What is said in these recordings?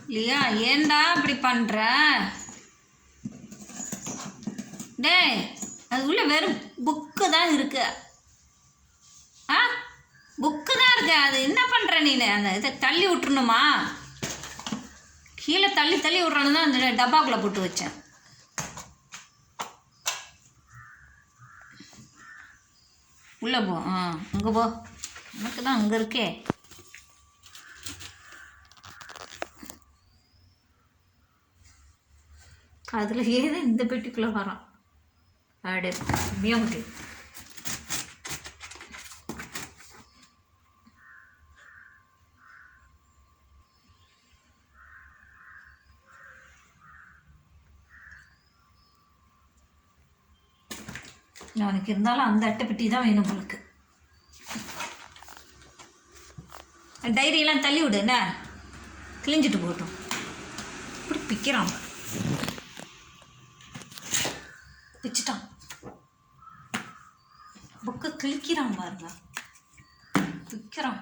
இல்லையா? ஏன்டா இப்படி பண்ணுற? டேய், அது உள்ள வெறும் புக்கு தான் இருக்கு. ஆ, புக்கு தான் இருக்கு. அது என்ன பண்ணுற நீ? அந்த இதை தள்ளி விட்டுருணுமா? கீழே தள்ளி தள்ளி விட்றான்னு தான் அந்த டப்பாக்குள்ளே போட்டு வச்சேன். உள்ளே போ. அங்கே போ. எனக்கு தான் அங்கே இருக்கே. அதில் ஏதோ இந்த பெட்டிக்குள்ளே வரான். அப்படியே மியமுட்டி. அவனுக்கு இருந்தாலும் அந்த அட்டை பெட்டி தான் வேணும் உங்களுக்கு. டைரியெல்லாம் தள்ளி விடு, என்ன கிழிஞ்சிட்டு போகட்டும். இப்படி பிக்கிறான், பிச்சுட்டான். புக்கை கிழிக்கிறான் பாருங்க, பிக்கிறான்.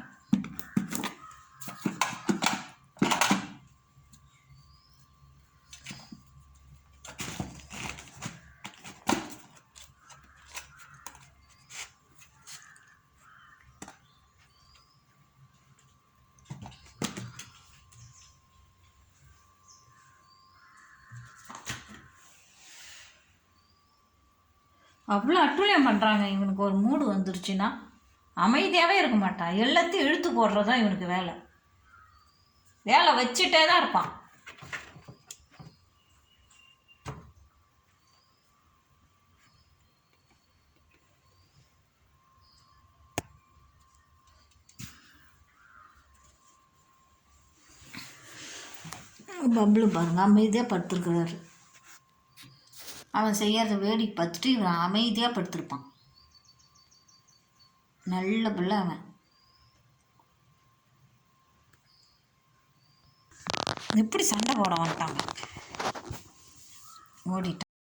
அவ்வளோ அட்டூழியம் பண்ணுறாங்க. இவனுக்கு ஒரு மூடு வந்துருச்சுன்னா அமைதியாகவே இருக்க மாட்டான். எல்லாத்தையும் இழுத்து போடுறது தான் இவனுக்கு வேலை. வேலை வச்சுட்டே தான் இருப்பான். பப்ளு பாருங்க, அமைதியாக படுத்துருக்கிறாரு. அவன் செய்யாத வேடிக்கை பார்த்துட்டு இவன் அமைதியாக படுத்திருப்பான். நல்ல பிள்ளை அவன். எப்படி சண்டை போட வந்துட்டாங்க, ஓடிட்டான்.